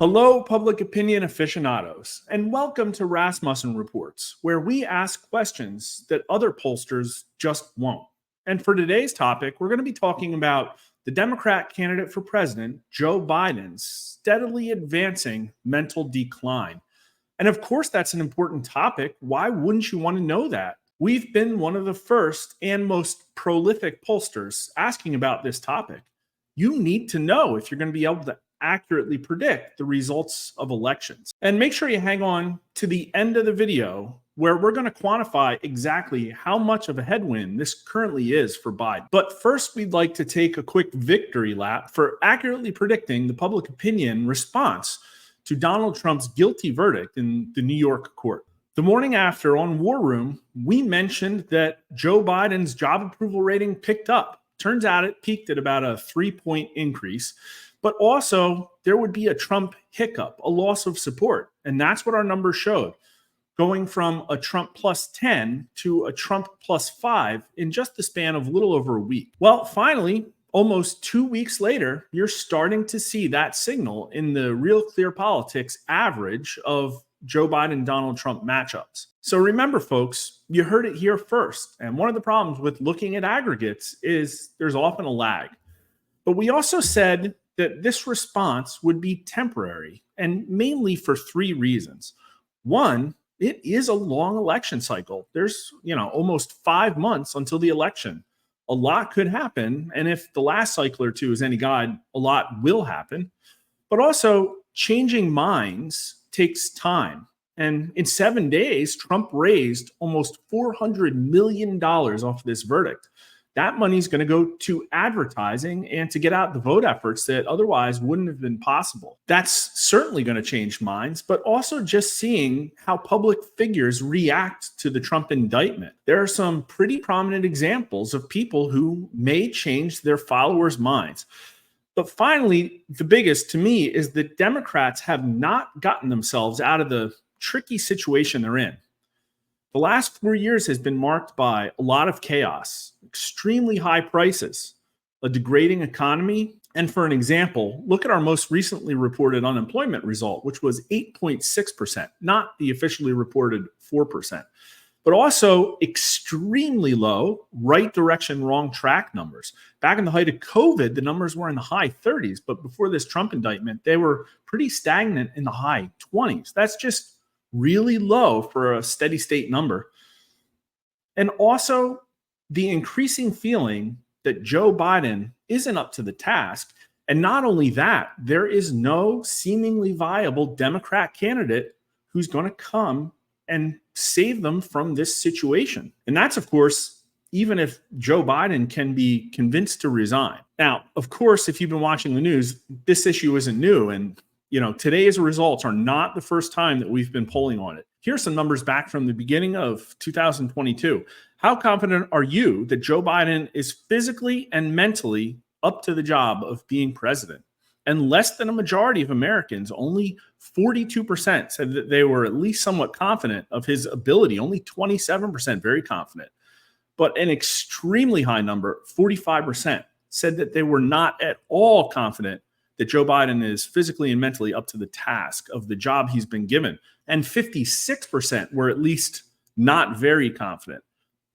Hello, public opinion aficionados, and welcome to Rasmussen Reports, where we ask questions that other pollsters just won't. And for today's topic, we're going to be talking about the Democrat candidate for president, Joe Biden's steadily advancing mental decline. And of course, that's an important topic. Why wouldn't you want to know that? We've been one of the first and most prolific pollsters asking about this topic. You need to know if you're going to be able to accurately predict the results of elections. And make sure you hang on to the end of the video where we're going to quantify exactly how much of a headwind this currently is for Biden. But first, we'd like to take a quick victory lap for accurately predicting the public opinion response to Donald Trump's guilty verdict in the New York court. The morning after on War Room, we mentioned that Joe Biden's job approval rating picked up. Turns out it peaked at about a 3-point increase. But also, there would be a Trump hiccup, a loss of support. And that's what our numbers showed, going from a Trump plus 10 to a Trump plus 5 in just the span of a little over a week. Well, finally, almost 2 weeks later, you're starting to see that signal in the Real Clear Politics average of Joe Biden-Donald Trump matchups. So remember, folks, you heard it here first. And one of the problems with looking at aggregates is there's often a lag. But we also said that this response would be temporary, and mainly for three reasons. One, it is a long election cycle. There's, almost 5 months until the election. A lot could happen, and if the last cycle or two is any guide, a lot will happen. But also, changing minds takes time. And in 7 days, Trump raised almost $400 million off this verdict. That money is going to go to advertising and to get out the vote efforts that otherwise wouldn't have been possible. That's certainly going to change minds, but also just seeing how public figures react to the Trump indictment. There are some pretty prominent examples of people who may change their followers' minds. But finally, the biggest to me is that Democrats have not gotten themselves out of the tricky situation they're in. The last 4 years has been marked by a lot of chaos, extremely high prices, a degrading economy. And for an example, look at our most recently reported unemployment result, which was 8.6%, not the officially reported 4%, but also extremely low right direction, wrong track numbers. Back in the height of COVID, the numbers were in the high 30s, but before this Trump indictment, they were pretty stagnant in the high 20s. That's just really low for a steady state number. And also the increasing feeling that Joe Biden isn't up to the task. And not only that, there is no seemingly viable Democrat candidate who's going to come and save them from this situation. And that's, of course, even if Joe Biden can be convinced to resign. Now, of course, if you've been watching the news, this issue isn't new. And today's results are not the first time that we've been polling on it. Here's some numbers back from the beginning of 2022. How confident are you that Joe Biden is physically and mentally up to the job of being president? And less than a majority of Americans, only 42%, said that they were at least somewhat confident of his ability. Only 27% very confident. But an extremely high number, 45%, said that they were not at all confident that Joe Biden is physically and mentally up to the task of the job he's been given. And 56% were at least not very confident.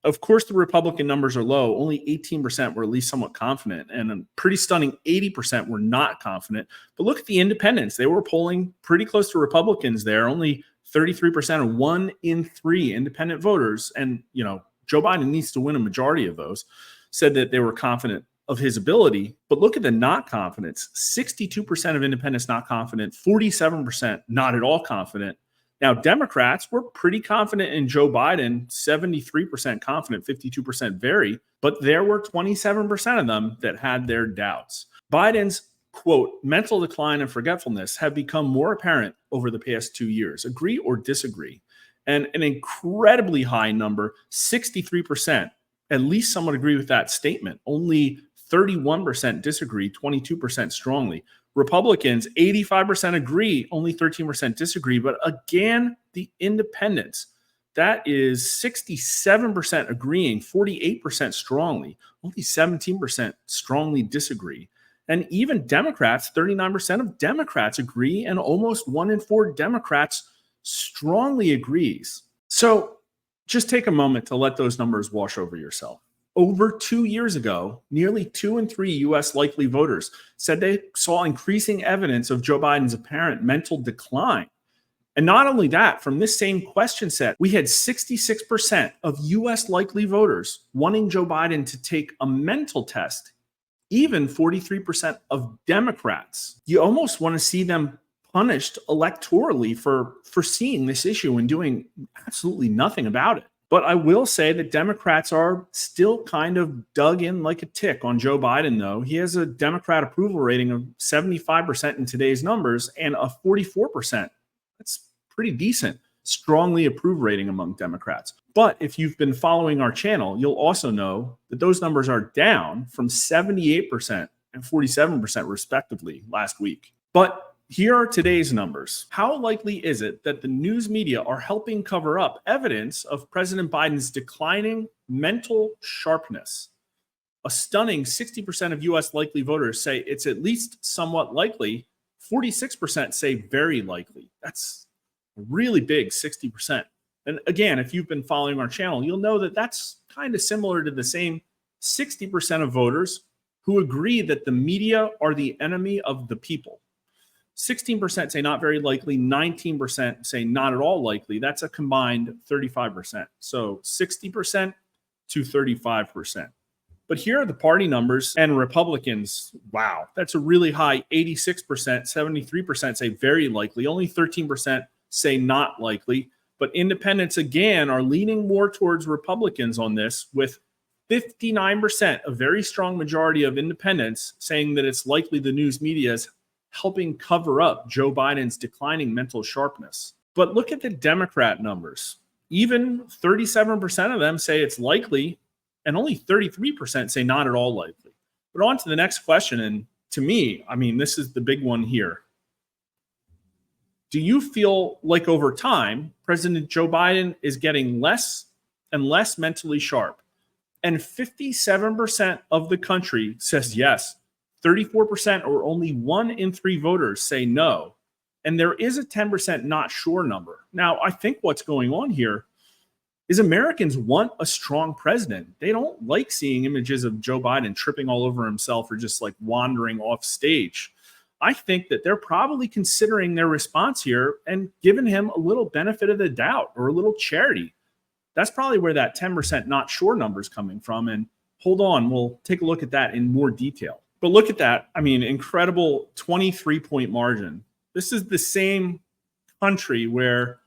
Of course, the Republican numbers are low. Only 18% were at least somewhat confident, and a pretty stunning 80% were not confident. But look at the independents. They were polling pretty close to Republicans there. Only 33% of 1 in 3 independent voters, and Joe Biden needs to win a majority of those, said that they were confident of his ability. But look at the not confidence. 62% of independents not confident, 47% not at all confident. Now, Democrats were pretty confident in Joe Biden, 73% confident, 52% very, but there were 27% of them that had their doubts. Biden's, quote, mental decline and forgetfulness have become more apparent over the past 2 years. Agree or disagree? And an incredibly high number, 63%, at least someone agree with that statement. Only 31% disagree, 22% strongly. Republicans, 85% agree, only 13% disagree. But again, the independents, that is 67% agreeing, 48% strongly, only 17% strongly disagree. And even Democrats, 39% of Democrats agree, and almost 1 in 4 Democrats strongly agrees. So just take a moment to let those numbers wash over yourself. Over 2 years ago, nearly 2 in 3 US likely voters said they saw increasing evidence of Joe Biden's apparent mental decline. And not only that, from this same question set, we had 66% of US likely voters wanting Joe Biden to take a mental test, even 43% of Democrats. You almost want to see them punished electorally for seeing this issue and doing absolutely nothing about it. But I will say that Democrats are still kind of dug in like a tick on Joe Biden, though. He has a Democrat approval rating of 75% in today's numbers and a 44%. That's pretty decent, strongly approved rating among Democrats. But if you've been following our channel, you'll also know that those numbers are down from 78% and 47% respectively last week. But here are today's numbers. How likely is it that the news media are helping cover up evidence of President Biden's declining mental sharpness? A stunning 60% of US likely voters say it's at least somewhat likely. 46% say very likely. That's a really big 60%. And again, if you've been following our channel, you'll know that that's kind of similar to the same 60% of voters who agree that the media are the enemy of the people. 16% say not very likely, 19% say not at all likely. That's a combined 35%. So 60% to 35%. But here are the party numbers, and Republicans, wow, that's a really high 86%, 73% say very likely, only 13% say not likely. But independents, again, are leaning more towards Republicans on this, with 59%, a very strong majority of independents, saying that it's likely the news media is helping cover up Joe Biden's declining mental sharpness. But look at the Democrat numbers. Even 37% of them say it's likely, and only 33% say not at all likely. But on to the next question, and to me, I mean, this is the big one here. Do you feel like over time, President Joe Biden is getting less and less mentally sharp? And 57% of the country says yes. 34% or only 1 in 3 voters say no. And there is a 10% not sure number. Now, I think what's going on here is Americans want a strong president. They don't like seeing images of Joe Biden tripping all over himself or just like wandering off stage. I think that they're probably considering their response here and giving him a little benefit of the doubt or a little charity. That's probably where that 10% not sure number is coming from. And hold on, we'll take a look at that in more detail. But look at that. I mean, incredible 23-point margin. This is the same country where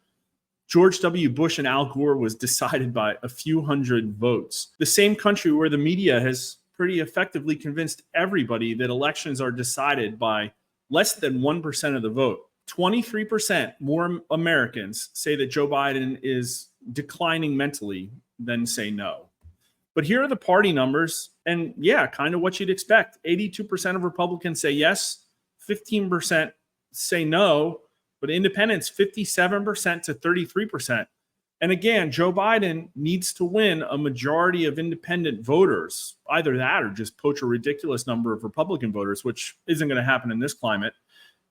George W. Bush and Al Gore was decided by a few hundred votes. The same country where the media has pretty effectively convinced everybody that elections are decided by less than 1% of the vote. 23% more Americans say that Joe Biden is declining mentally than say no. But here are the party numbers, and yeah, kind of what you'd expect. 82% of Republicans say yes, 15% say no, but independents, 57% to 33%. And again, Joe Biden needs to win a majority of independent voters, either that or just poach a ridiculous number of Republican voters, which isn't going to happen in this climate.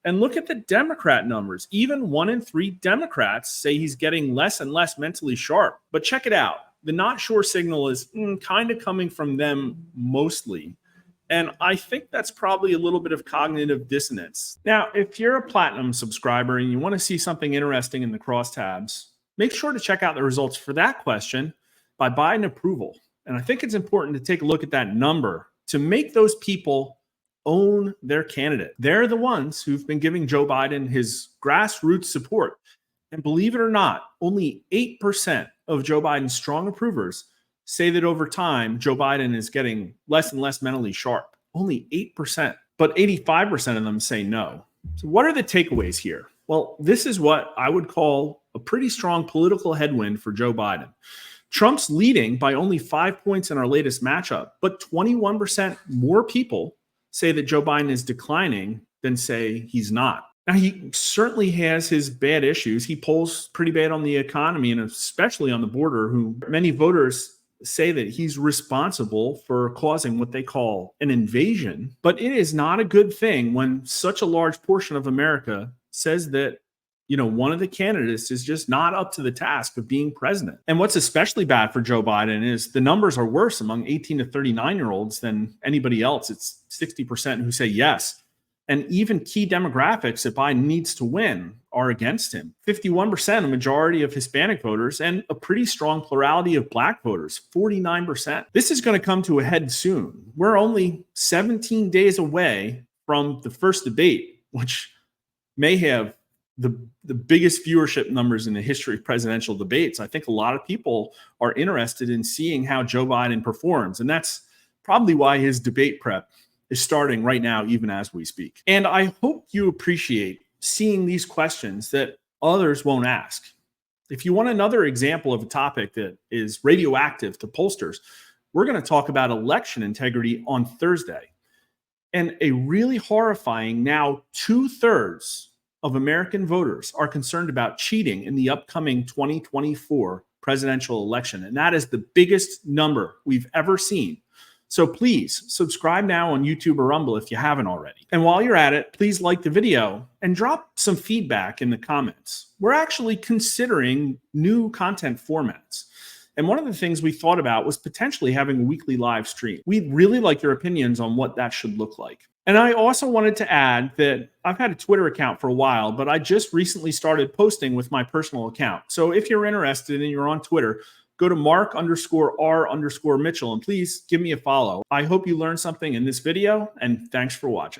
And look at the Democrat numbers. Even 1 in 3 Democrats say he's getting less and less mentally sharp. But check it out. The not sure signal is kind of coming from them mostly. And I think that's probably a little bit of cognitive dissonance. Now, if you're a platinum subscriber and you want to see something interesting in the crosstabs, make sure to check out the results for that question by Biden approval. And I think it's important to take a look at that number to make those people own their candidate. They're the ones who've been giving Joe Biden his grassroots support. And believe it or not, only 8% of Joe Biden's strong approvers say that over time, Joe Biden is getting less and less mentally sharp. Only 8%, but 85% of them say no. So what are the takeaways here? Well, this is what I would call a pretty strong political headwind for Joe Biden. Trump's leading by only 5 points in our latest matchup, but 21% more people say that Joe Biden is declining than say he's not. Now, he certainly has his bad issues. He polls pretty bad on the economy and especially on the border, who many voters say that he's responsible for causing what they call an invasion. But it is not a good thing when such a large portion of America says that, one of the candidates is just not up to the task of being president. And what's especially bad for Joe Biden is the numbers are worse among 18 to 39-year-olds than anybody else. It's 60% who say yes. And even key demographics that Biden needs to win are against him. 51%, a majority of Hispanic voters, and a pretty strong plurality of Black voters, 49%. This is going to come to a head soon. We're only 17 days away from the first debate, which may have the biggest viewership numbers in the history of presidential debates. I think a lot of people are interested in seeing how Joe Biden performs. And that's probably why his debate prep is starting right now, even as we speak. And I hope you appreciate seeing these questions that others won't ask. If you want another example of a topic that is radioactive to pollsters, we're going to talk about election integrity on Thursday. And a really horrifying, now 2/3 of American voters are concerned about cheating in the upcoming 2024 presidential election. And that is the biggest number we've ever seen. So please subscribe now on YouTube or Rumble if you haven't already. And while you're at it, please like the video and drop some feedback in the comments. We're actually considering new content formats. And one of the things we thought about was potentially having a weekly live stream. We'd really like your opinions on what that should look like. And I also wanted to add that I've had a Twitter account for a while, but I just recently started posting with my personal account. So if you're interested and you're on Twitter, go to Mark_R_Mitchell and please give me a follow. I hope you learned something in this video, and thanks for watching.